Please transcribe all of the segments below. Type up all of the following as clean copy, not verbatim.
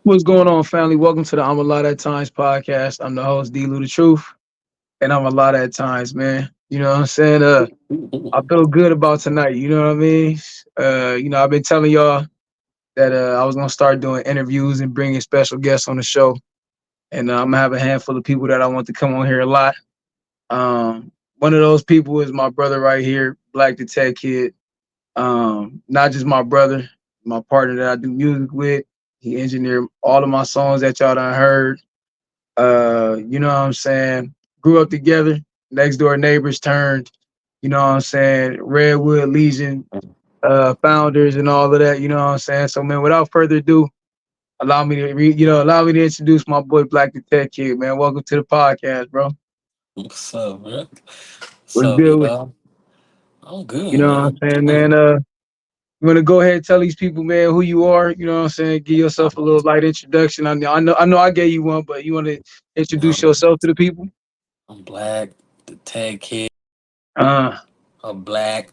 What's going on, family? Welcome to the I'm a Lot at Times podcast. I'm the host, dlouthetruth, and I'm a lot at times, man. You know what I'm saying? I feel good about tonight. You know what I mean? I've been telling y'all that I was gonna start doing interviews and bringing special guests on the show, and I'm gonna have a handful of people that I want to come on here a lot. One of those people is my brother right here, Black the Tech Kid. Not just my brother, my partner that I do music with. He engineered all of my songs that y'all done heard. You know what I'm saying? Grew up together, next door neighbors turned, you know what I'm saying, Redwood Legion founders and all of that, you know what I'm saying? So man, without further ado, allow me to introduce my boy Black the Tech Kid, man. Welcome to the podcast, bro. What's up, bro? What's What's up, good with y'all? I'm you good, know what I'm man. saying, man? Chilling. You wanna go ahead and tell these people, man, who you are, you know what I'm saying? Give yourself a little light introduction. I know I gave you one, but you wanna introduce Um, yourself to the people? I'm black, the tag kid. Uh I'm black,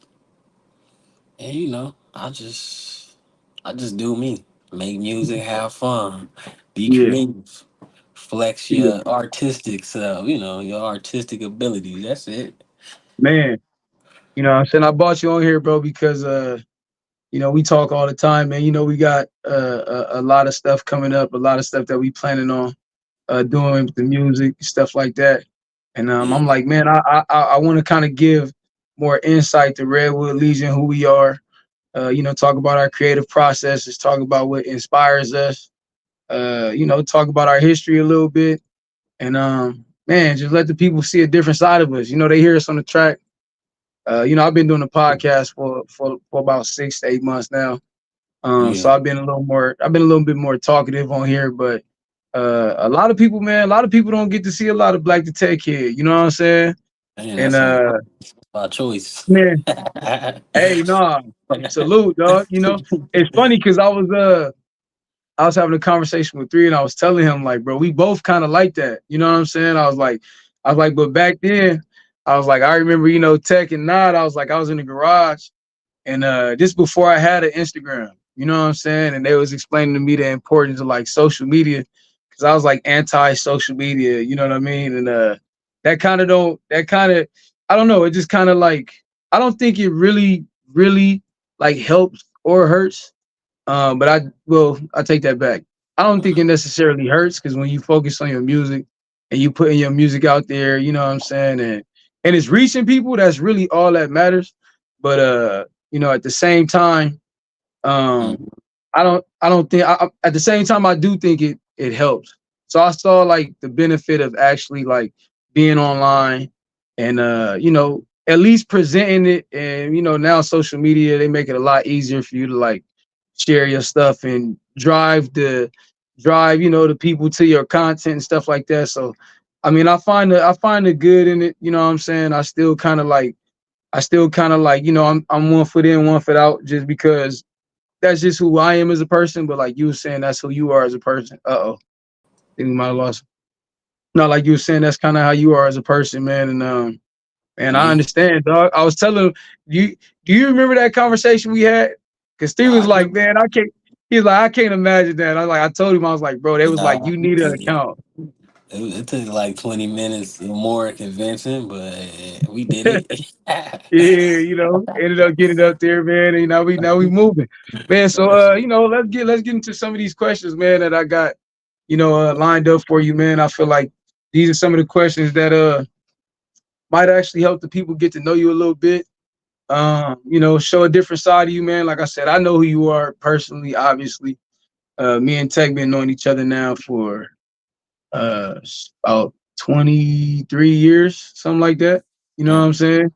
and I just do me. Make music, have fun, be yeah, creative, flex yeah. your artistic self. Your artistic abilities. That's it. Man, you know what I'm saying? I brought you on here, bro, because we talk all the time, man. You know, we got a lot of stuff coming up, a lot of stuff that we planning on doing with the music, stuff like that. And Yeah, I'm like, man, I want to kind of give more insight to Redwood Legion, who we are. Talk about our creative processes, talk about what inspires us. Talk about our history a little bit, and man, just let the people see a different side of us. You know, they hear us on the track. I've been doing the podcast for about 6 to 8 months now. So yeah, I've been a little bit more talkative on here, but a lot of people, man, a lot of people don't get to see a lot of Black the Tech Kid. You know what I'm saying? man, And that's on by choice. man, hey, nah, salute, dog. You know, it's funny because I was having a conversation with three, and I was telling him like, bro, we both kind of like that. You know what I'm saying? I was like, but back then, I was like, I remember, Tech and Nod. I was like, I was in the garage, and this before I had an Instagram. You know what I'm saying? And they was explaining to me the importance of like social media, because I was like anti-social media. You know what I mean? And I don't know. It just kind of like I don't think it really like helps or hurts, but I take that back. I don't think it necessarily hurts because when you focus on your music and you putting your music out there, you know what I'm saying, and it's reaching people, that's really all that matters. But at the same time, um, I don't think at the same time I do think it helps. So I saw like the benefit of actually like being online and at least presenting it, and now social media, they make it a lot easier for you to like share your stuff and drive the people to your content and stuff like that. So I mean, I find the good in it, you know what I'm saying? I still kind of like, I'm one foot in, one foot out, just because that's just who I am as a person. But like you were saying, that's who you are as a person. Uh-oh. I think we might have lost. No, like you were saying, that's kind of how you are as a person, man. And man, I Yeah, understand, dog. I was telling him, you do you remember that conversation we had? Because Steve nah, was like, man, I can't. He's like, I can't imagine that. I told him, I was like, bro, they was like, nah, you need an account. it took like 20 minutes or more convincing, but we did it. Yeah, ended up getting up there, man. And now we moving, man. So let's get into some of these questions, man, that I got, lined up for you, man. I feel like these are some of the questions that might actually help the people get to know you a little bit. Show a different side of you, man. Like I said, I know who you are personally, obviously. Me and Tech been knowing each other now for uh about 23 years, something like that. You know what I'm Mm. saying?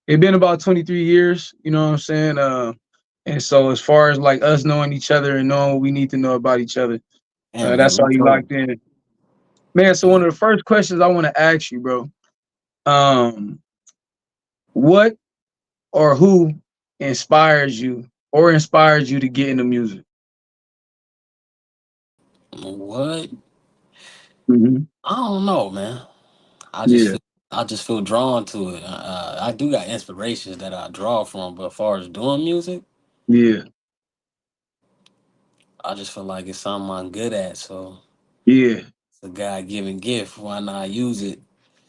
It's been about 23 years, you know what I'm saying? And so as far as like us knowing each other and knowing what we need to know about each other, And man, that's me all you too. locked in. Man, so one of the first questions I want to ask you, bro, um, what or who inspires you to get into music? What? Hmm. I don't know, man. I just Yeah, feel, I just feel drawn to it. I do got inspirations that I draw from, but as far as doing music, yeah, I just feel like it's something I'm good at. So Yeah. it's a God given gift. Why not use it?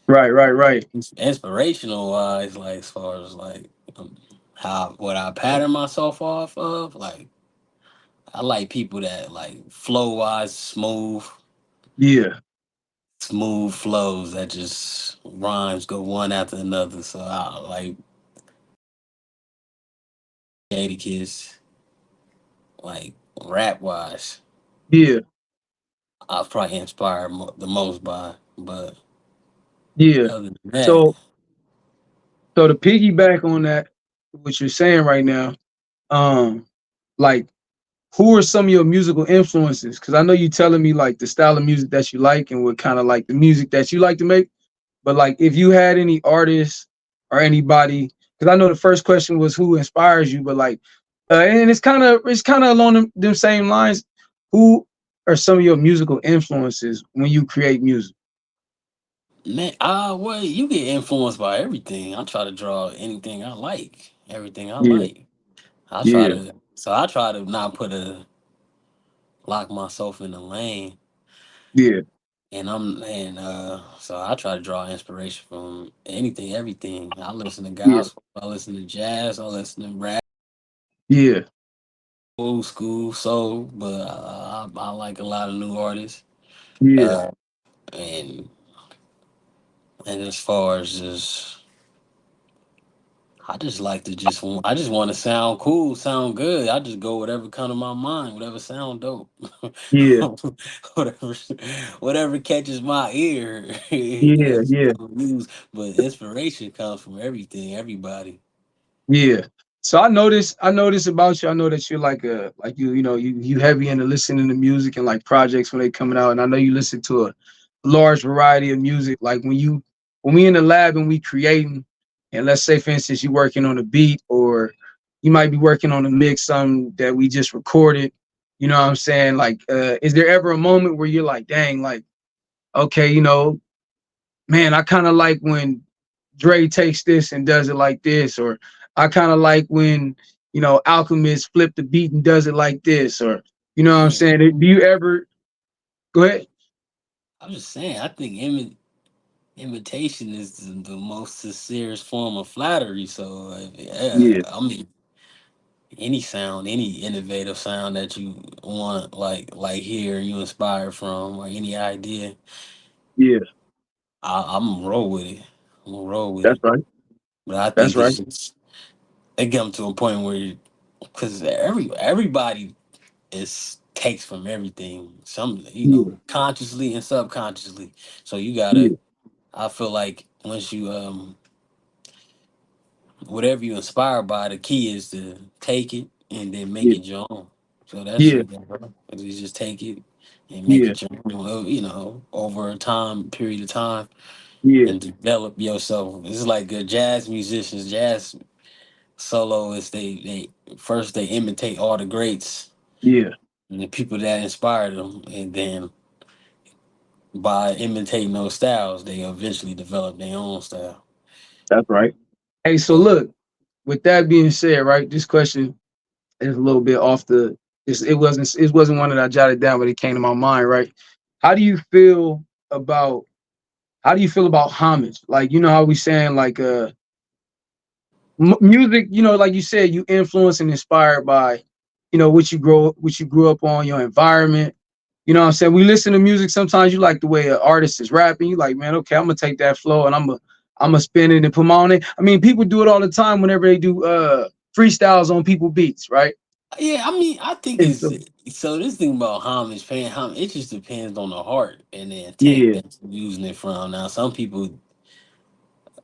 Right, right, right. Inspirational wise, like as far as like how what I pattern myself off of, like I like people that like flow wise Yeah. smooth flows that just rhymes go one after another. So I like 80 kids, like rap wise. Yeah. I was probably inspired the most by, but Yeah. other than that, So so to piggyback on that, what you're saying right now, um, like who are some of your musical influences? Because I know you telling me like the style of music that you like and what kind of like the music that you like to make. But like if you had any artists or anybody, because I know the first question was who inspires you, but like, and it's kind of along them same lines. Who are some of your musical influences when you create music? man, well, you get influenced by everything. I try to draw anything I like, everything I Yeah, like. yeah, I try to not put a lock myself in a lane, yeah, so I try to draw inspiration from anything, everything. I listen to yeah, gospel, I listen to jazz, I listen to rap, yeah, old school soul, but I like a lot of new artists. yeah, Uh, and and as far as just I just like to I just want to sound cool, sound good. I just go whatever come to my mind, whatever sound dope, yeah, whatever whatever catches my ear. yeah, That's yeah. what I use. But inspiration comes from everything, everybody. Yeah. So I notice about you. I know that you're like you heavy into listening to music and like projects when they coming out. And I know you listen to a large variety of music. Like when we in the lab and we creating, and let's say for instance you working on a beat or you might be working on a mix, something that we just recorded. You know what I'm saying? Like, is there ever a moment where you're like, dang, like, okay, man, I kind of like when Dre takes this and does it like this, or I kind of like when Alchemist flip the beat and does it like this, or you know what I'm Man, saying? Do you ever go ahead? I'm just saying. I think imitation is the most sincerest form of flattery. So yeah, Yeah, I mean, any sound, any innovative sound that you want, like hear, you inspire from, or any idea, yeah, I'm gonna roll with it. I'm gonna roll with that's it. right. But I That's think right. it's just it come to a point where, because everybody is takes from everything, some Yeah, consciously and subconsciously. So you yeah, gotta. I feel like once you whatever you inspire by, the key is to take it and then make yeah, it your own. So that's yeah, it, bro. You just take it and make yeah, it your own, over a time period of time yeah, and develop yourself. It's like good jazz musicians, jazz soloists. They first they imitate all the greats yeah. and the people that inspired them, and then by imitating those styles, they eventually develop their own style. That's right. Hey, so So look, with that being said, right, this question is a little bit off the. It wasn't one that I jotted down, but it came to my mind, right? How do you feel about how do you feel about homage? Like, you know how we saying like music, like you said, you influenced and inspired by, what you grew up on, your environment. You know what I'm saying? We listen to music, sometimes you like the way an artist is rapping. You like, man, okay, I'm gonna take that flow and I'm gonna spin it and put my own in. I mean, people do it all the time whenever they do freestyles on people beats, right? yeah, I mean, I think And it's so so this thing about homage, paying homage. It just depends on the heart and the intent yeah, that you're using it from. Now, some people,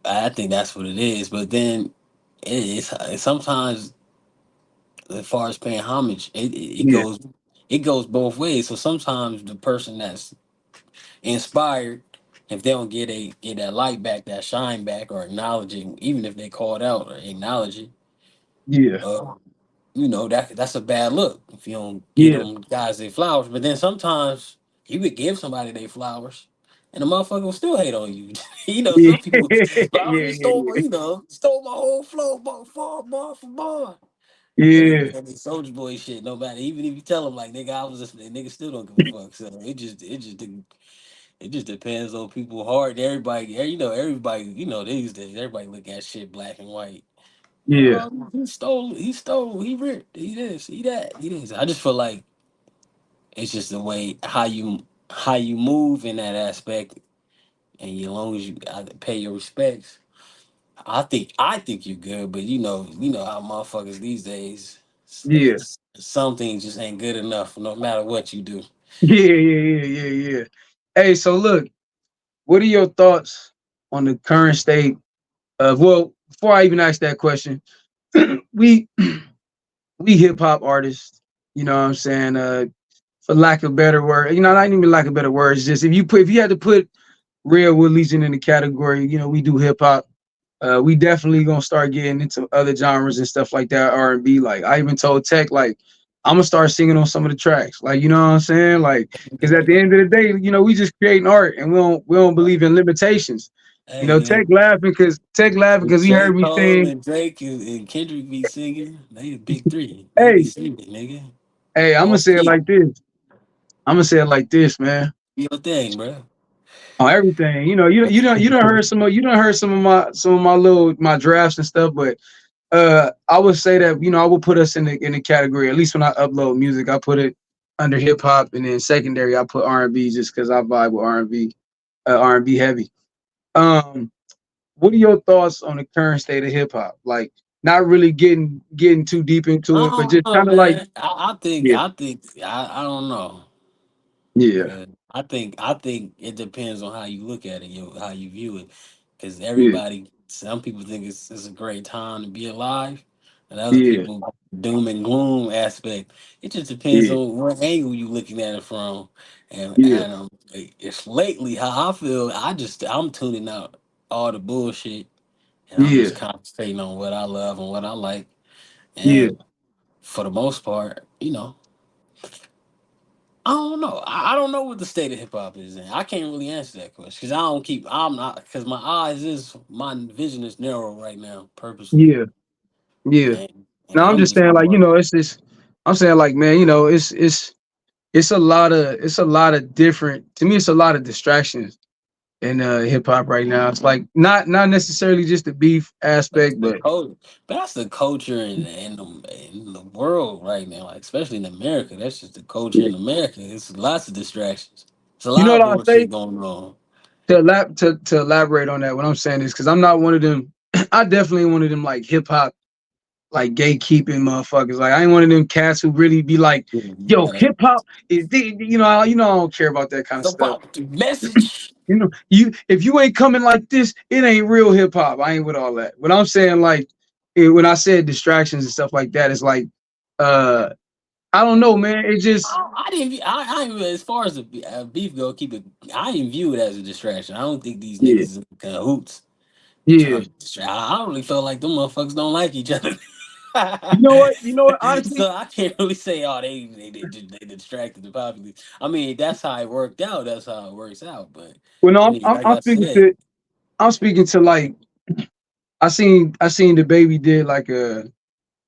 I think that's what it is, but then sometimes as far as paying homage, yeah, it goes both ways. So sometimes the person that's inspired, if they don't get that light back, that shine back, or acknowledge it, even if they call it out or acknowledge it, yeah, uh, that's a bad look if you don't get yeah. them guys their flowers. But then sometimes you could give somebody their flowers, and the motherfucker will still hate on you. Yeah, Some people, yeah, like, oh, yeah, you stole my whole flow, bar for bar. Yeah, And the Soldier Boy shit, no matter. Even if you tell them like, nigga, I was just, nigga still don't give a fuck. So it just depends on people heart. Everybody, everybody, these days, everybody look at shit black and white. yeah, He ripped, he this, he that, he this. I just feel like it's just the way how you move in that aspect, and as long as you pay your respects, I think you're good. But you know how motherfuckers these days, yeah, some things just ain't good enough, no matter what you do. yeah. Hey, so look, what are your thoughts on the current state of? Well, before I even ask that question, we we hip hop artists, you know what I'm saying? For lack of better word, not even lack of better words, just if you had to put Real Wood Legion in the category, we do hip hop. We definitely gonna start getting into other genres and stuff like that, R&B. Like I even told Tech, like I'm gonna start singing on some of the tracks. Like you know what I'm saying? Like because at the end of the day, we just creating art and we don't believe in limitations. Hey Tech man, laughing because he J. heard me Cole saying, and Drake and Kendrick be singing. They the big three. They be "Hey, singing, nigga. hey, I'm gonna All say it key. like this. I'm gonna say it like this, man. Your thing, bro. On everything, you don't heard some of my drafts and stuff, but I would say that I would put us in the category. At least when I upload music, I put it under hip hop, and then secondary I put R&B just because I vibe with R&B, R&B heavy. Um, what are your thoughts on the current state of hip hop? Like, not really getting too deep into I it, but don't just know, kind of like, man. I think yeah, I think I don't know. yeah, Because I think it depends on how you look at it, how you view it. Because yeah, some people think it's a great time to be alive, and other yeah, people doom and gloom aspect. It just depends yeah, on what angle you looking at it from. And yeah, and it's lately how I feel. I'm tuning out all the bullshit, and I'm yeah, just concentrating on what I love and what I like. yeah, And for the most part, I don't know. I don't know what the state of hip hop is in. I can't really answer that question because I don't keep. I'm not because my vision is narrow right now, purposely, yeah, yeah. and Now I'm I'm just just saying, like, more. it's just, I'm saying, like, man, it's a lot of different. To me, it's a lot of distractions in hip hop right now. It's like not necessarily just the beef That's aspect, the but culture, but that's the culture in the world right now, like especially in America. That's just the culture in America. It's lots of distractions. It's a you know lot of what I say bullshit going on. to elaborate on that. What I'm saying is because I'm not one of them. I definitely one of them like hip hop like gatekeeping motherfuckers. Like I ain't one of them cats who really be like, You yo, gotta hip hop is I don't care about that kind of the stuff. pop the message. You if you ain't coming like this, it ain't real hip hop. I ain't with all that. What I'm saying, like, when I said distractions and stuff like that, it's like, uh, I don't know, man. It just, I didn't. I didn't. As far as the beef go, keep it. I didn't view it as a distraction. I don't think these niggas yeah, is in cahoots and yeah. trying to distract. I don't really feel like them motherfuckers don't like each other. You know what? You know what? Honestly, So I can't really say, oh, they distracted the populace. I mean, that's how it worked out. That's how it works out. But when I I'm, mean, I'm, like I'm I speaking said, to, I'm speaking to like, I seen the baby did like an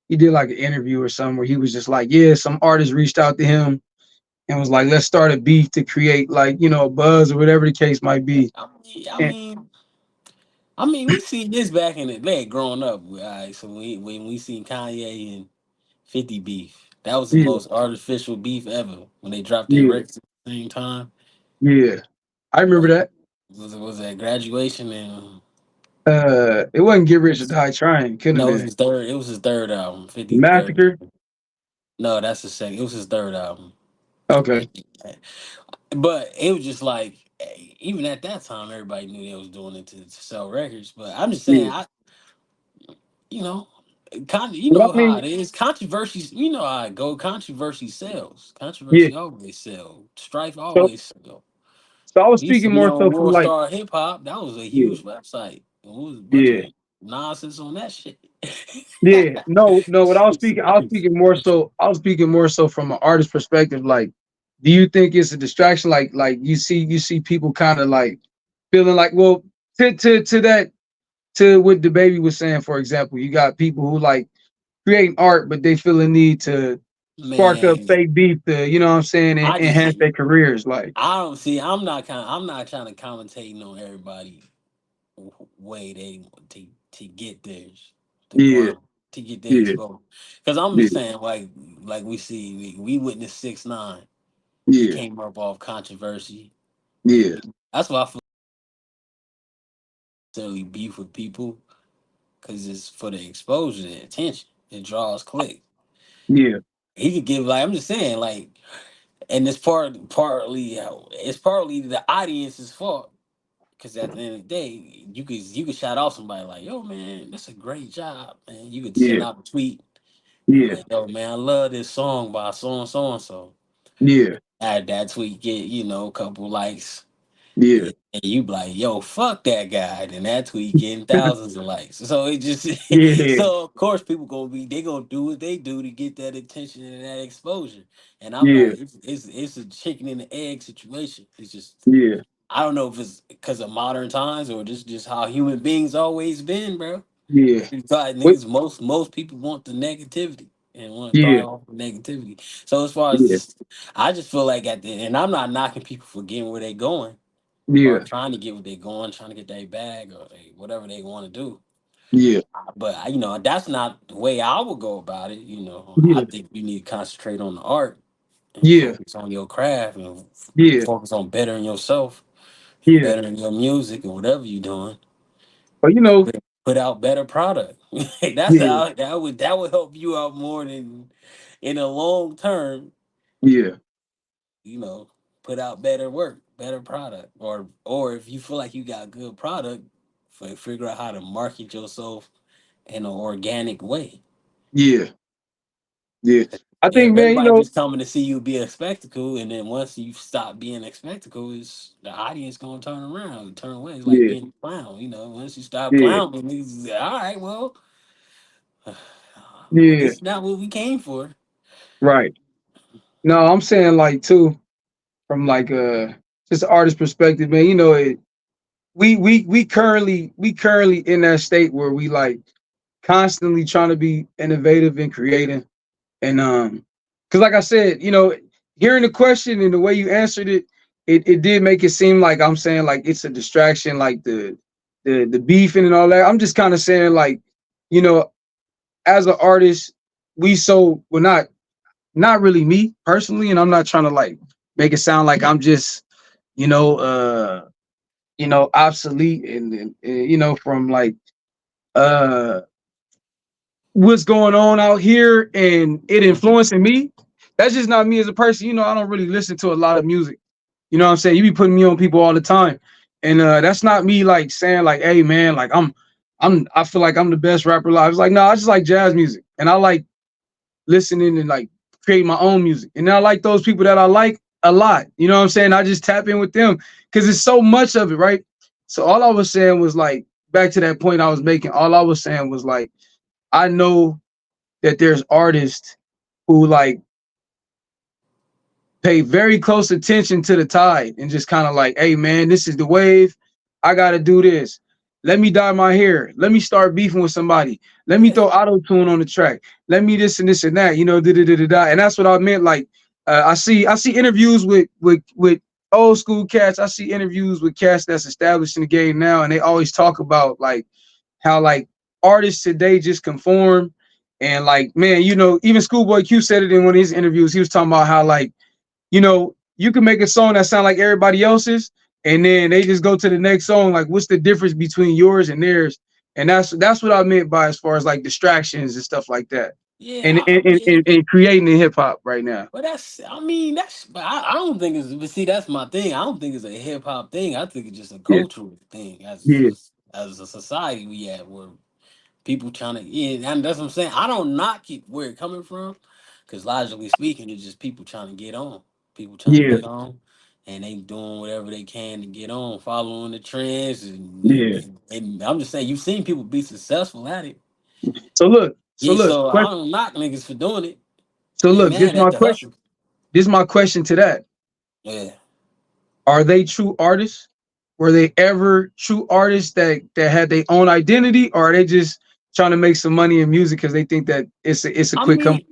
interview or something where he was just like, yeah, some artist reached out to him and was like, let's start a beef to create like, a buzz or whatever the case might be. I mean, I And mean, I mean, we see this back in the day growing up. All right, so when we seen Kanye and 50 beef. That was the yeah, most artificial beef ever when they dropped their yeah, records at the same time. yeah. I remember Like, that. was that graduation and It wasn't Get Rich or Die Trying. Couldn't have no, been it was his third album, 50 third. Massacre. No, that's the second. It was his third album. Okay. And, but it was just like even at that time everybody knew they was doing it to sell records. But I'm just saying Yeah. you know, But I how it mean, is. Controversies, you know how it go. Controversy sells. yeah. Controversy always sell. Strife So always sell. so I was We used to speaking be more on so from World like, Star Hip Hop. That was a yeah, huge website. It was a bunch yeah, of nonsense on that shit. yeah. No, no. What I was It's speaking, I was crazy. speaking more so. I was speaking more so from an artist perspective. Like, do you think it's a distraction? Like you see people kind of like feeling like, well, to what the baby was saying. For example, you got people who like creating art, but they feel a need to spark up Man, fake beef to, you know what I'm saying, and I just enhance their careers. Like, I don't see. I'm not trying to commentating on everybody way they to get theirs to yeah, grind to get their yeah, exposure. Because I'm yeah, just saying, like we see, we witnessed 6ix9ine. He yeah, came up off controversy, yeah, and that's why I feel necessarily beef with people because it's for the exposure, the attention. It draws clicks. yeah, He could give like I'm just saying like, and it's partly the audience's fault. Cause at the end of the day, you could shout out somebody like, "Yo, man, that's a great job, man." You could send yeah, out a tweet and yeah, like, "Yo, man, I love this song by so and so and so." yeah, Had that tweet get a couple likes, yeah, and you be like, "Yo, fuck that guy," and that tweet getting thousands of likes. So it just yeah, so of course people gonna do what they do to get that attention and that exposure. And I'm yeah, like, it's a chicken and the egg situation. It's just yeah, I don't know if it's because of modern times or just how human beings always been, bro. yeah. You thought What? niggas, most people want the negativity and want to Yeah, thrive off the negativity. So as far as yeah, this, I just feel like and I'm not knocking people for getting where they going or yeah, trying to get what they going, trying to get their bag or whatever they want to do. yeah, But that's not the way I would go about it. I yeah, think you need to concentrate on the art and yeah, focus on your craft and yeah, focus on bettering yourself and yeah. bettering your music and whatever you're doing. But Put out better product. That's yeah, how that would help you out more than in a long term. yeah, You know, put out better work, better product, or if you feel like you got good product, figure out how to market yourself in an organic way. yeah, yeah. I Yeah, think, if man, everybody just coming to see you be a spectacle, and then once you stop being a spectacle, is the audience gonna turn around, turn away? It's like yeah, being a clown. Once you stop yeah, clowning, niggas, all right, well, yeah, this is not what we came for. right. No, I'm saying like too, from like just an artist perspective, man. We currently in that state where we like constantly trying to be innovative and creating. And because like I said, hearing the question and the way you answered it, it did make it seem like I'm saying like it's a distraction, like the beefing and all that. I'm just kind of saying like, you know, as an artist, we're not really me personally, and I'm not trying to like make it sound like I'm just, you know, obsolete and from like uh what's going on out here and it Mhm. influencing me. That's just not me as a person. I don't really listen to a lot of music. You know what I'm saying? You be putting me on people all the time. And that's not me like saying like, hey man, like I feel like I'm the best rapper alive. It's like, no, I just like jazz music. And I like listening and like create my own music. And I like those people that I like a lot. You know what I'm saying? I just tap in with them because it's so much of it, right? So all I was saying was like back to that point I was making, all I was saying was like, I know that there's artists who like pay very close attention to the tide and just kind of like, hey man, this is the wave. I gotta do this. Let me dye my hair. Let me start beefing with somebody. Let me Yeah, throw auto tune on the track. Let me this and this and that. Da da da da da. And that's what I meant. Like, I see interviews with old school cats. I see interviews with cats that's established in the game now, and they always talk about like how like artists today just conform. And like, man, even Schoolboy Q said it in one of his interviews. He was talking about how like, you can make a song that sound like everybody else's, and then they just go to the next song. Like, what's the difference between yours and theirs? And that's what I meant by as far as like distractions and stuff like that, yeah. and I mean, and creating in hip hop right now. but but I don't think it's. But see, that's my thing. I don't think it's a hip hop thing. I think it's just a Yeah, cultural thing yeah, as a society we have where people trying to. Yeah, and that's what I'm saying. I don't knock it where it coming from, because logically speaking, it's just people trying to get on. People trying to yeah, get on, and they doing whatever they can to get on, following the trends, yeah. and I'm just saying, you've seen people be successful at it. So look, so Yeah, look, so I don't knock niggas for doing it. so I ain't look. This mad is my at the question. hustle. This is my question to that. Yeah. Are they true artists? Were they ever true artists that had their own identity, or are they just trying to make some money in music because they think that it's a I quick come. mean,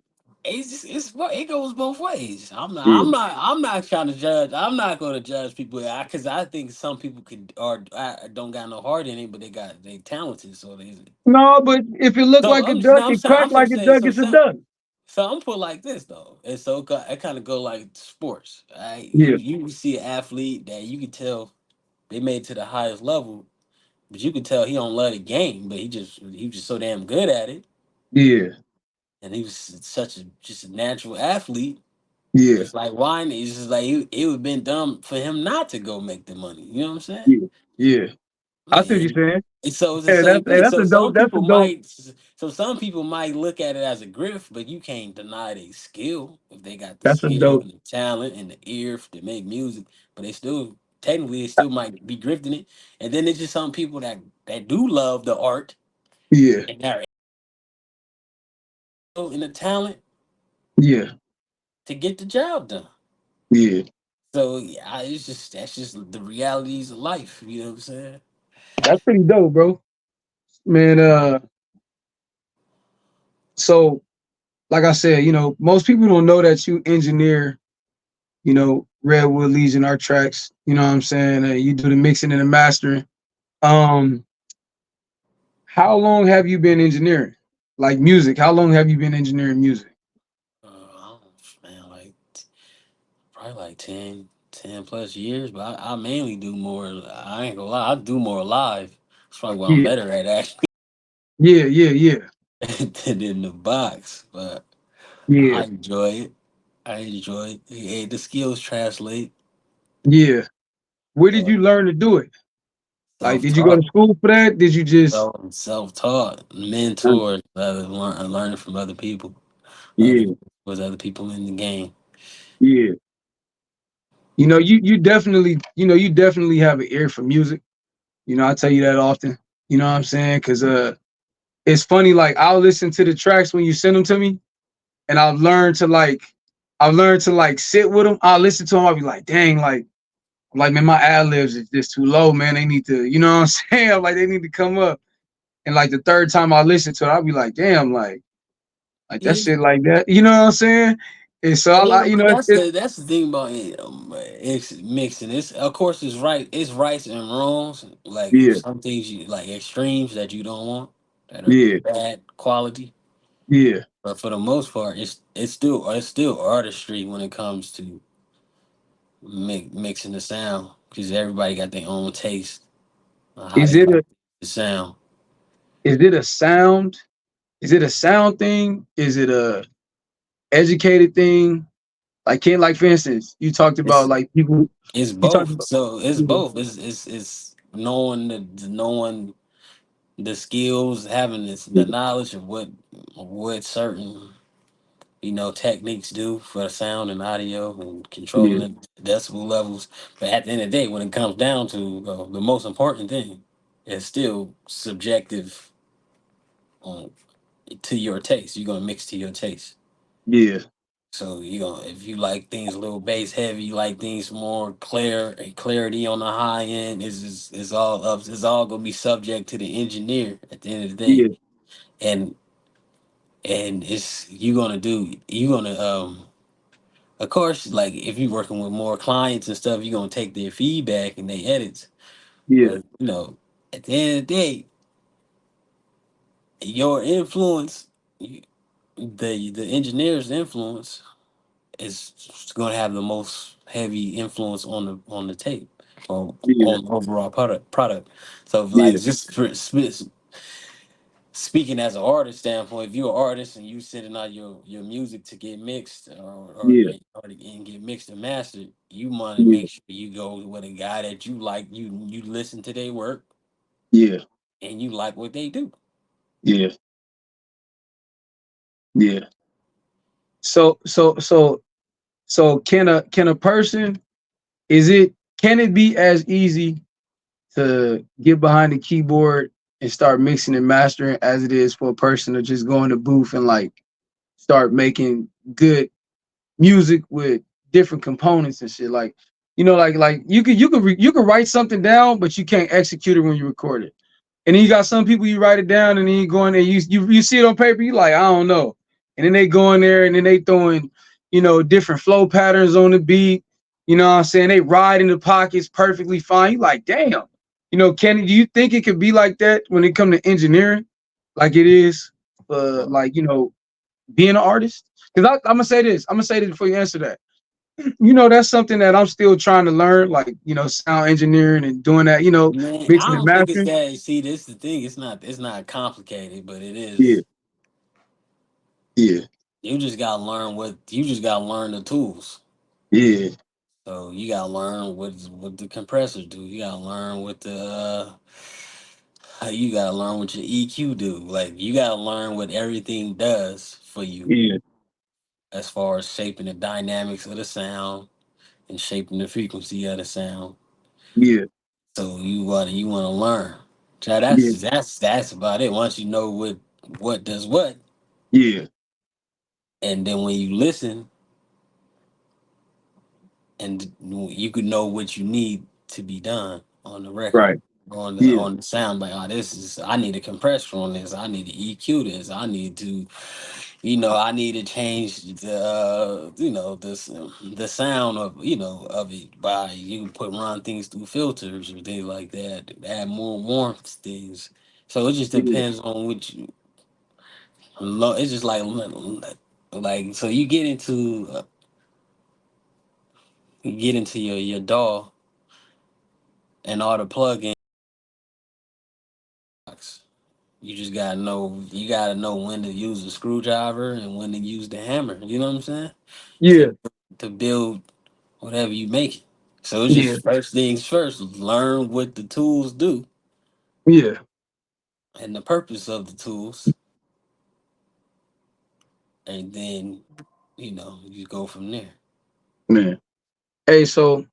it goes both ways. Yeah. I'm not trying to judge. I'm not going to judge people because I think some people could or don't got no heart in it, but they talented. So they No, but if it look like a duck, it quack I'm like gonna a say duck. It's a duck. so I'm put like this though, and so it kind of go like sports. Right? Yeah, You see an athlete that you can tell they made it to the highest level, but you can tell he don't love the game, but he was just so damn good at it, yeah, and he was such a just a natural athlete. yeah, It's like why? It's just like it would have been dumb for him not to go make the money. You know what I'm saying? yeah, yeah. I see what you're And saying. so it's the Yeah, same thing. that's a dope. That's a dope. So some people might look at it as a grift, but you can't deny their skill if they got the That's a skill dope. and the talent and the ear to make music. But they still technically they still might be grifting it. And then there's just some people that do love the art Yeah, and they're in the talent yeah, to get the job done. yeah. So yeah, it's just that's just the realities of life. You know what I'm saying? That's pretty dope, bro. Man, so like I said, most people don't know that you engineer, Redwood Legion art tracks. You know what I'm saying? You do the mixing and the mastering. Um, how long have you been engineering? Like music, how long have you been engineering music? I don't, man, like probably like 10 plus years, but I mainly do more. I ain't gonna lie, I do more live. That's probably what I'm Yeah, better at actually yeah, yeah, yeah, than in the box. But yeah, I enjoy it. I enjoy it. Hey, the skills translate. yeah. Where did Uh, you learn to do it? Like, self did you go to taught, school for that? Did you just? self taught, mentor, learning from other people, other Yeah, with other people in the game. yeah. You definitely have an ear for music. I tell you that often. You know what I'm saying? Because it's funny. Like I'll listen to the tracks when you send them to me, and I've learned to like sit with them. I'll listen to them. I'll be like, dang, like man, my ad libs is just too low, man. They need to, you know what I'm saying? Like they need to come up. And like the third time I listen to it, I'll be like, damn, like that Yeah, shit like that. You know what I'm saying? And so yeah, but it, that's the thing about it. It's mixing. It's of course it's right. It's rights and wrongs. Like if yeah, some things you like extremes that you don't want that are yeah, bad quality. yeah, But for the most part, it's still artistry when it comes to mixing the sound because everybody got their own taste on how is they it like a the sound. is it a sound? Is it a sound thing? Is it a educated thing? Like can like for instance, you talked about It's like people it's you talked both. about So it's yeah, both. It's knowing the skills, having the knowledge of what certain techniques do for the sound and audio and yeah, controlling the decibel levels. But at the end of the day, when it comes down to the most important thing, it's still subjective on to your taste. You're gonna mix to your taste. yeah, So if you like things a little bass heavy, you like things more clarity on the high end. It's all gonna be subject to the engineer at the end of the day. yeah, And it's you gonna of course, like if you're working with more clients and stuff, you're gonna take their feedback and their edits. yeah, But at the end of the day, your influence, the engineer's influence, is gonna have the most heavy influence on the tape or yeah, on the overall product. So like yeah, just speaking as an artist standpoint, if you're an artist and you sending out your music to get mixed yeah, and get mixed and mastered, you want to yeah, make sure you go with a guy that you like. You listen to their work yeah, and you like what they do. yeah, yeah. So can a person can it be as easy to get behind the keyboard and start mixing and mastering as it is for a person to just go in the booth and like start making good music with different components and shit like like you could write something down but you can't execute it when you record it. And then you got some people you write it down and then you go in there, you see it on paper, you like, I don't know. And then they go in there and then they throwing, different flow patterns on the beat. You know what I'm saying? They ride in the pockets perfectly fine. You like, damn. Kenny, do you think it could be like that when it come to engineering? Like it is like, being an artist? Because I'm gonna say this. I'm gonna say this before you answer that. That's something that I'm still trying to learn, like, sound engineering and doing that, Man, I mixing and don't think it's mastering. that. See, this is the thing. It's not complicated, but it Yeah, is. yeah, You just gotta learn the tools. yeah, So you gotta learn what the compressors do. You gotta learn you gotta learn what your EQ do. Like you gotta learn what everything does for you yeah, as far as shaping the dynamics of the sound and shaping the frequency of the sound. yeah, So you wanna learn. So yeah, that's about it. Once you know what does what, yeah, and then when you listen, and you could know what you need to be done on the record, right. on the Yeah, on the sound. Like, oh, this is I need a compressor on this. I need to EQ this. I need to, I need to change the sound of it by you can run things through filters or things like that, to add more warmth to things. So it just yeah, depends on which. It's just like so you get into your DAW and all the plugins. You gotta know when to use the screwdriver and when to use the hammer. You know what I'm saying? To yeah, to build whatever you make. So it's yeah, just first things first. Learn what the tools do yeah, and the purpose of the tools, and then you go from there. man. Hey, so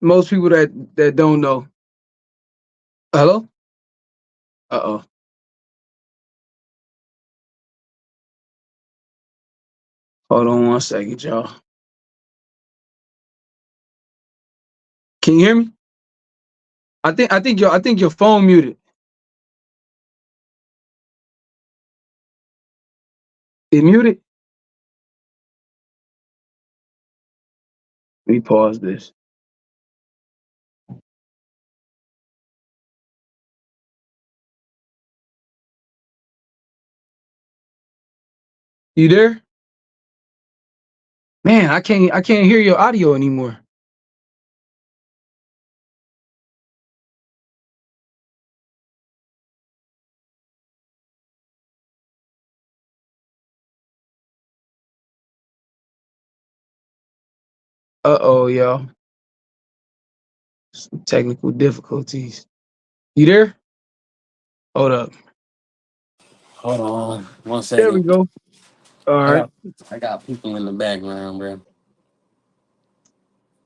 most people that don't know. Hello? Uh-oh. Hold on one second, y'all. Can you hear me? I think your phone muted. It muted. Let me pause this. You there? Man, I can't hear your audio anymore. Uh-oh, y'all. Some technical difficulties. You there? Hold up. Hold on one There we second. go. All I right. got I got people in the background, bro.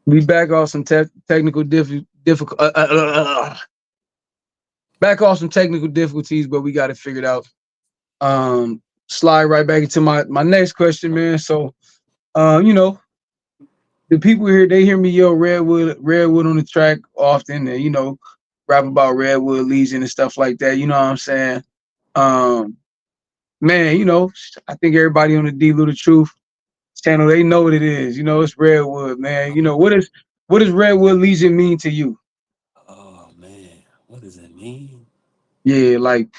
We back off some technical difficult back off some technical difficulties, but we got it figured out. Slide right back into my next question, man. So, you know, the people here they hear me yell Redwood on the track often, and rap about Redwood Legion and stuff like that. You know what I'm saying? Um, man, I think everybody on the dlouthetruth channel they know what it is. It's Redwood, man. What does Redwood Legion mean to you? Oh man, what does it mean? Yeah, like I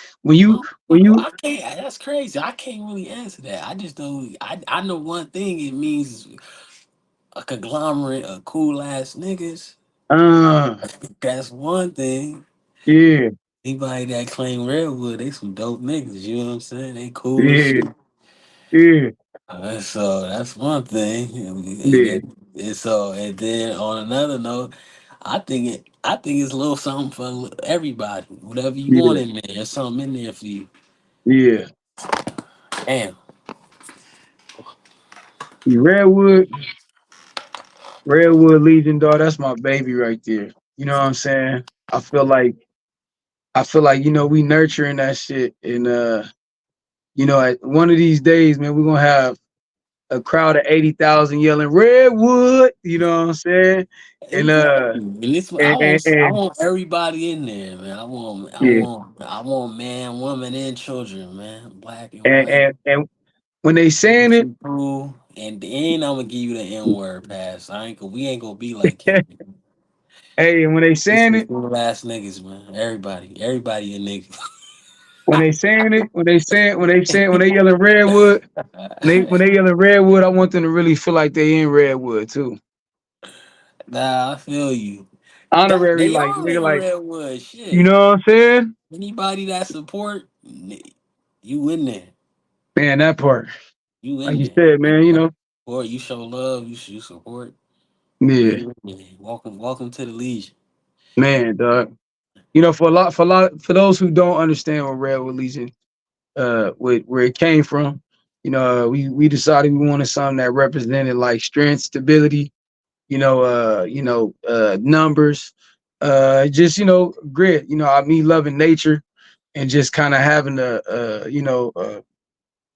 when you I can't. That's crazy. I can't really answer that. I just don't. I know one thing. It means a conglomerate of cool ass niggas. uh That's one thing. yeah, Anybody that claim Redwood, they some dope niggas. You know what I'm saying? They cool as yeah, shit. yeah, So that's one thing. yeah, And then on another note, I think it's a little something for everybody. Whatever you want yeah, in there, there's something in there for you. yeah. Damn. Redwood Legion, dog. That's my baby right there. You know what I'm saying? I feel like we nurturing that shit, and at one of these days, man, we're gonna have a crowd of 80,000 yelling Redwood. You know what I'm saying? And Exactly. And this I and want everybody in there, man. yeah, I want man, woman, and children, man. Black and and white. when they saying it, Cool. And then I'm gonna give you the N word pass. We ain't gonna be like him. hey, and when they This saying is it, real ass niggas, man. Everybody a nigga. when they saying it, when they yelling Redwood, when they yelling Redwood, I want them to really feel like they in Redwood too. Nah, I feel you. That Honorary, they like are nigga, in like Redwood. you Shit. know what I'm saying? Anybody that support, you in there. Man, that part, You like in you there. said, man, you know, Or you show love, you support. yeah, You in there. Welcome to the Legion. man, dog. You know, for those who don't understand what Redwood Legion, where it came from, you know, we decided we wanted something that represented like strength, stability, numbers, just grit. You know, me loving nature and just kind of having a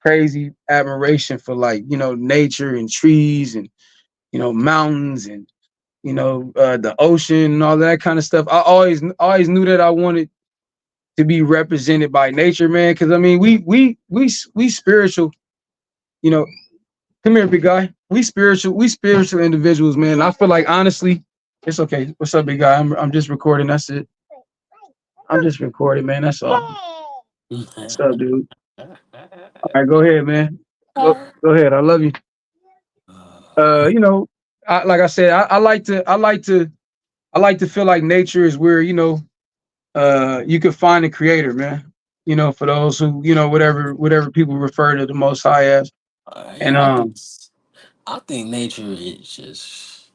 crazy admiration for like nature and trees and mountains and the ocean and all that kind of stuff. I always knew that I wanted to be represented by nature, man. Because I mean, we spiritual. You know, come here, big guy. We spiritual individuals, man. I feel like honestly, it's okay. What's up, big guy? I'm just recording. That's it. I'm just recording, man. That's all. What's up, dude? All right, go ahead, man. Go ahead. I love you. You know, like I said, I like to feel like nature is where you could find a creator, man. You know, for those who whatever people refer to the Most High as, and Yeah, I think nature is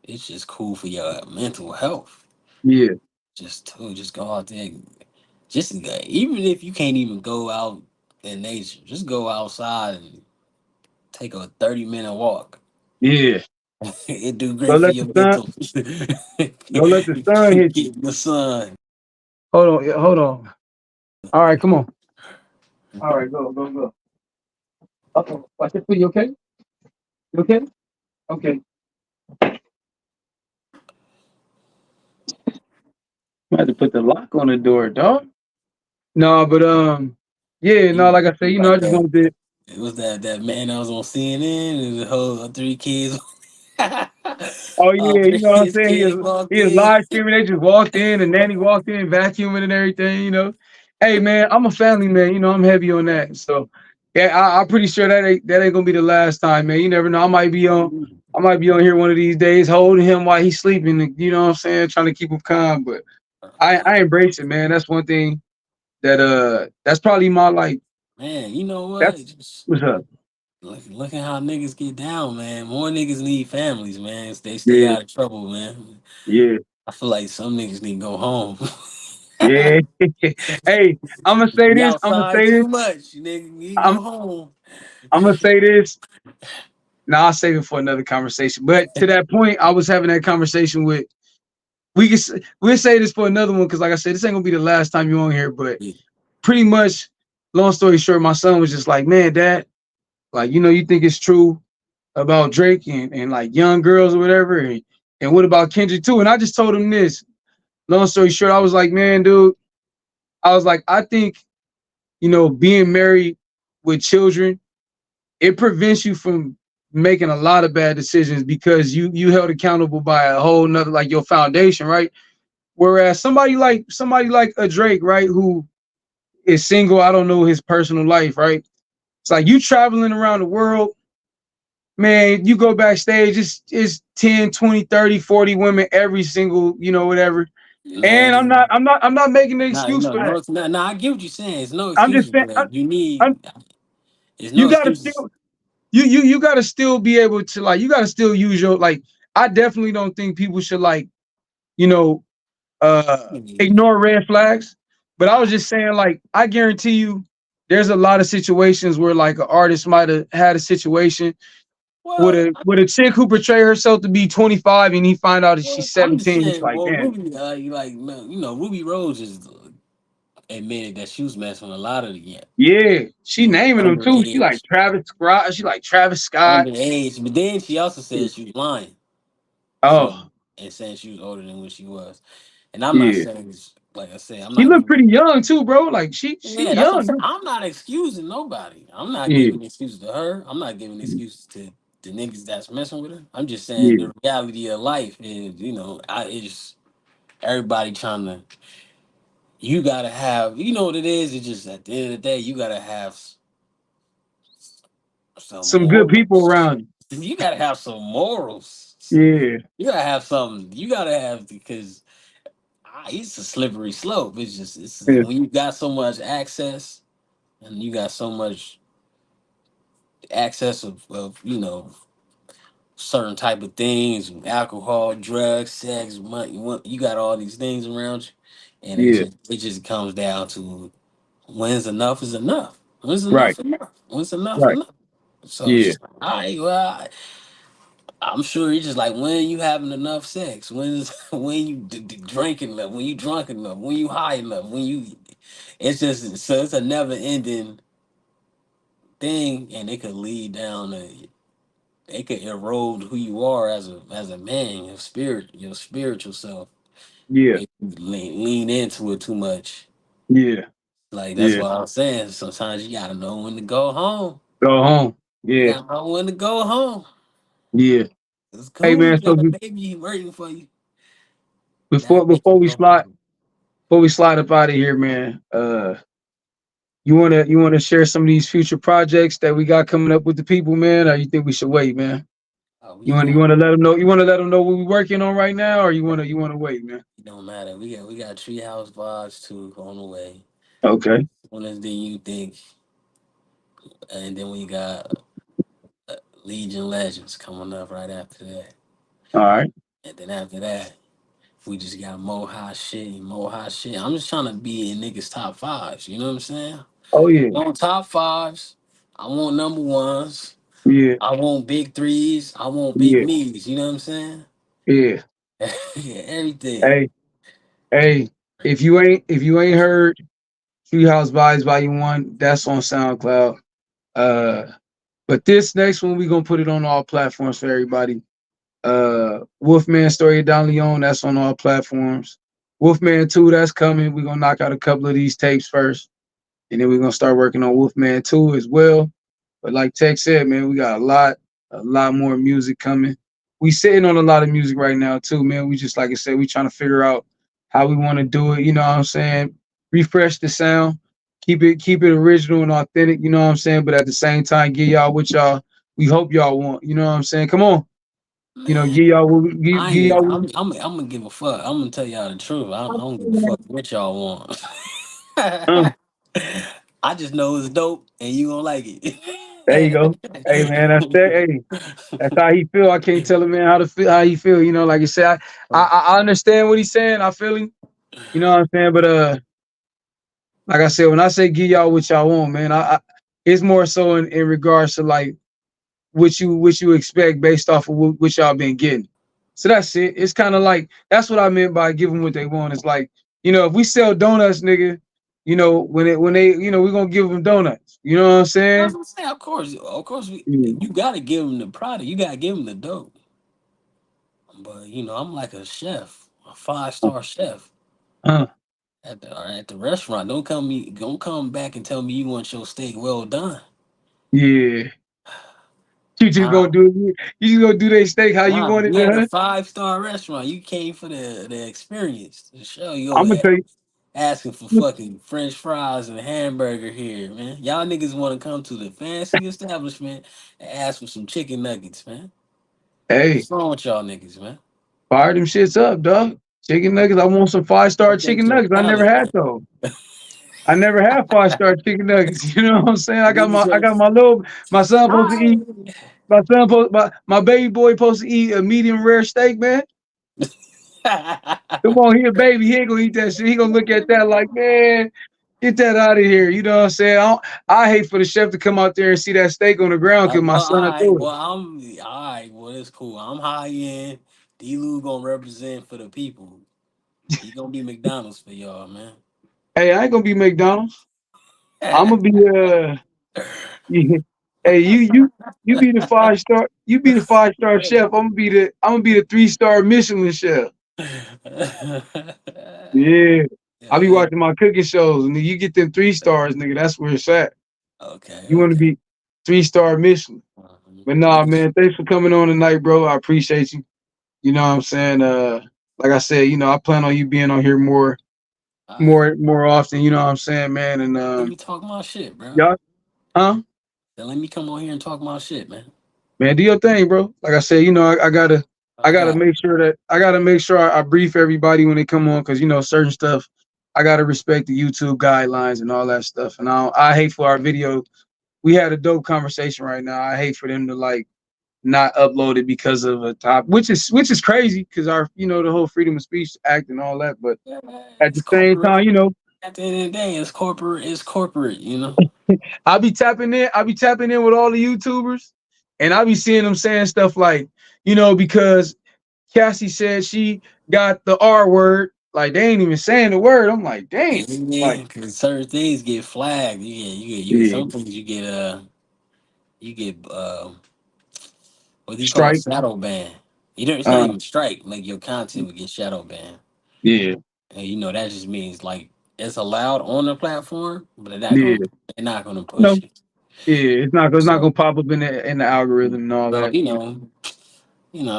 it's just cool for your mental health. yeah, Just go out there. Even if you can't even go out in nature, just go outside and take a 30-minute walk. yeah. It do Go great for let your the sun, mental. go let the sun hit you. Get the sun. Hold on, yeah, hold on. All right, come on. All right, go. Uh-oh. Watch it for you, okay? You okay? Okay. I had to put the lock on the door, dog. No, but yeah, no, like I said, You I like just that? wanted to. It was that man that was on CNN and the whole three kids. Oh yeah, you know what I'm His saying? kids walked He is in. live streaming. They just walked in, and Nanny walked in, vacuuming and everything. You know, hey man, I'm a family man. You know, I'm heavy on that. So yeah, I'm pretty sure that ain't gonna be the last time, man. You never know. I might be on here one of these days, holding him while he's sleeping. You know what I'm saying? Trying to keep him calm. But I embrace it, man. That's one thing that's probably my like. Man, you know what? That's Just what's up. look at how niggas get down, man. More niggas need families, man. They stay Yeah, out of trouble, man. yeah, I feel like some niggas need to go home. yeah. Hey, I'm gonna say Be this. I'm gonna outside say this. too much. Nigga, need to I'm go home. I'm gonna say this. Now I'll save it for another conversation. But to that point, I was having that conversation with. We'll say this for another one because, like I said, this ain't gonna be the last time you're on here. But pretty much, long story short, my son was just like, "Man, Dad, like you think it's true about Drake and like young girls or whatever, and what about Kendrick too?" And I just told him this. Long story short, I was like, "Man, dude, I was like, I think being married with children." It prevents you from making a lot of bad decisions because you held accountable by a whole nother like your foundation, right? Whereas somebody like a Drake, right, who is single, I don't know his personal life, right? It's like you traveling around the world, man, you go backstage, it's 10, 20, 30, 40 women every single, whatever. And I'm Man, not I'm not I'm not making an nah, excuse for that. it's not. Nah, I get what you're saying. It's no I'm just excuses, saying but you I'm, need. It's no you gotta excuses. still you gotta still be able to like you gotta still use your like I definitely don't think people should like, you know, ignore red flags. But I was just saying, like, I guarantee you there's a lot of situations where like an artist might have had a situation with Well, a chick who portray herself to be 25 and he find out that she's I'm just 17. It's saying. like, Well, man, Ruby, Ruby Rose is admitted that she was messing with a lot of the Yeah, she naming them too. She like underage, Travis Scott. She like Travis Scott. underage. But then she also Yeah. said she was lying, so Oh, and saying she was older than what she was. And I'm not yeah. saying this, like I said, I'm She not look giving. pretty young too, bro. Like she Yeah, that's what I'm saying. young. I'm not excusing nobody. I'm not Yeah, giving excuses to her. I'm not giving excuses to the niggas that's messing with her. I'm just saying yeah, the reality of life is, it's everybody trying to. You gotta have, you know what it is. It's just at the end of the day, you gotta have some some good people morals. around You gotta have some morals. you. You gotta have something. You gotta have because it's a slippery slope. It's Yeah, when you got so much access and you got so much access of certain type of things, alcohol, drugs, sex, money. You got all these things around you, and yeah, it just comes down to when's enough is enough. When's right, enough enough? When's enough right. enough? So it's Yeah, just like, all right, well, I'm sure it's just like when you having enough sex, when's when you drinking enough, when you drunk enough, when you high enough, when you. It's just so it's a never ending thing, and it could lead down a it could erode who you are as a man, your spiritual self. yeah, If you lean into it too much. yeah, Like that's yeah. what I'm saying. Sometimes you gotta know when to go home. Go home. You Yeah, gotta know when to go home. yeah. It's Hey cool. You man, so got a baby waiting for you. before Gotta make before it we go slide home. before we slide up out of here, man. You wanna share some of these future projects that we got coming up with the people, man, or you think we should wait, man? Oh, You we wanna you going. wanna let them know? You wanna let them know what we're working on right now, or you wanna wait, man? It don't matter. We got Treehouse vibes too on the way. Okay. One is then you think, and then we got Legion Legends coming up right after that, All right. and then after that. We just got more hot shit. I'm just trying to be in niggas top fives. You know what I'm saying? Oh I yeah. want top fives. I want number ones. Yeah. I want big threes. I want big Yeah. knees. You know what I'm saying? Yeah. Yeah, everything. Hey, hey. If you ain't heard Treehouse Vibes Volume One, that's on SoundCloud. Uh, but this next one we gonna put it on all platforms for everybody. Wolfman Story of Don Leone, that's on all platforms. Wolfman 2, that's coming. We're gonna knock out a couple of these tapes first, and then we're gonna start working on Wolfman 2 as well. But like Tech said, man, we got a lot more music coming. We sitting on a lot of music right now too, man. We just like I said, we trying to figure out how we want to do it. You know what I'm saying? Refresh the sound, keep it original and authentic. You know what I'm saying? But at the same time, give y'all what y'all we hope y'all want. You know what I'm saying? Come on, Man, give y'all I give ain't. y'all. I'm gonna give a fuck. I'm gonna tell y'all the truth. I don't give a fuck what y'all want. Uh, I just know it's dope, and you gonna like it. there you go. Hey man, that's that. Hey, that's how he feel. I can't tell a man how to feel. How he feel. You know, like I said, I understand what he's saying. I feel him. You know what I'm saying? But like I said, when I say give y'all what y'all want, man, it's more so in regards to like what you expect based off of what y'all been getting. So that's it. It's kind of like that's what I meant by give them what they want. It's like if we sell donuts, nigga, when they we're gonna give them donuts. You know what I'm That's saying? what I'm saying. Of course, Yeah. you gotta give them the product. You gotta give them the dope. But I'm like a chef, a 5-star chef Uh, at the restaurant. Don't come back and tell me you want your steak well done. yeah. You just gonna Nah, do it. You just gonna do their steak how you nah. want it We at a done. 5-star restaurant. You came for the experience, the show. You I'm over gonna tell you. asking for fucking French fries and a hamburger here, man. Y'all niggas want to come to the fancy establishment and ask for some chicken nuggets, man. Hey, What's wrong with y'all niggas, man? fire them shits up, dog. Chicken nuggets. I want some 5-star Update chicken your nuggets. I never palate, had man. those. I never had 5-star chicken nuggets. You know what I'm saying? I got Niggas my I are. got my little my son supposed to eat Hi. my baby boy supposed to eat a medium rare steak, man. Come on, he a baby. He ain't gonna eat that shit. He gonna look at that like, man, get that out of here. You know what I'm saying? I hate for the chef to come out there and see that steak on the ground because my Well, all son will right. do it. Well, all right. Well, it's cool. I'm high end. D. Lou gonna represent for the people. He gonna be McDonald's for y'all, man. Hey, I ain't gonna be McDonald's. I'm gonna be yeah. Hey, you be the 5 star. You be the 5 star chef. I'm gonna be the 3 star Michelin chef. Yeah. I be Yeah. watching my cooking shows, and then you get them 3 stars, nigga. That's where it's at. Okay, You want to okay. be 3 star Michelin. But nah, Yes. man, thanks for coming on tonight, bro. I appreciate you. You know what I'm saying? Like I said, I plan on you being on here more, All right. more often. You know what I'm saying, man? And Let me talk my shit, bro. y'all, huh? Then let me come on here and talk my shit, man. Man, do your thing, bro. Like I said, I gotta, I I gotta got make sure that I brief everybody when they come on, because certain stuff, I gotta respect the YouTube guidelines and all that stuff. And I hate for our video. We had a dope conversation right now. I hate for them to like not upload it because of a top, which is crazy, because our the whole freedom of speech act and all that. But yeah, man. at It's the same corporate. time, At the end of the day, it's corporate. It's corporate, you know. I be tapping in. I be tapping in with all the YouTubers, and I be seeing them saying stuff like, because Cassie said she got the R word, like they ain't even saying the word. I'm like, damn, like, Yeah, because certain things get flagged. You get yeah, some things you get what do you call it? strike, Shadow ban. You don't. It's not uh, even strike. Like your content would get shadow banned, yeah, and that just means like it's allowed on the platform, but yeah, they're not gonna no, push it. yeah, it's not So gonna pop up in the algorithm and all so that.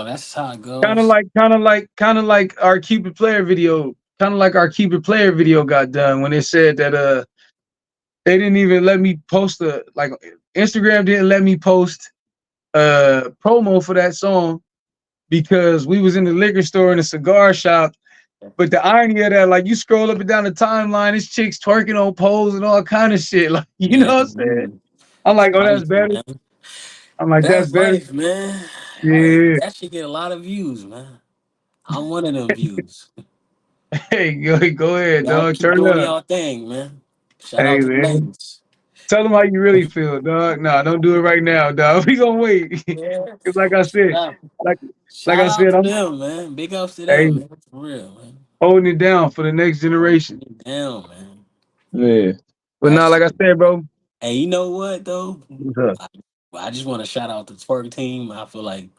that's how it Kind of goes. like, our Cupid player video. Kind of like our Cupid player video got done when they said that they didn't even let me post Instagram didn't let me post promo for that song because we was in the liquor store in a cigar shop. But the irony of that, like you scroll up and down the timeline, it's chicks twerking on poles and all kind of shit. Like, Yeah, what I'm saying? I'm it's like, oh, that's life, better. man. I'm like, that's That's better. life, man. Hey, Yeah. that should get a lot of views, man. I'm one of them views. Hey, go ahead, Y'all dog. keep Turn doing up. y'all thing, man. Shout Hey, out to the man. ladies. Tell them how you really feel, dog. Nah, don't do it right now, dog. We gonna wait. Yeah. 'Cause like I Shout said, out, like like shout I out said, to I'm them, man. Big ups to hey them, man. For real, man. holding it down for the next Hold generation. it down, man. Yeah. But That now, like shit. I said, bro. Hey, you know what though? What's up? I, I just want to shout out the twerk team. I feel like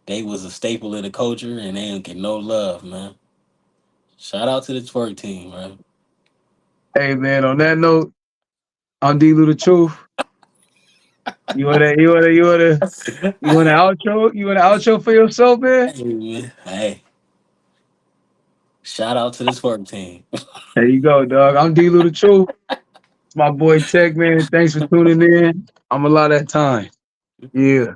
they was a staple of the culture, and they don't get no love, man. Shout out to the twerk team, man. Hey, man. On that note, I'm the truth. You wanna you wanna you wanna you wanna outro? You wanna outro for yourself, man? Hey, man. Hey, shout out to the twerk team. There you go, dog. I'm the truth. It's my boy Tech, man. Thanks for tuning in. I'm a lot of that time. Yeah.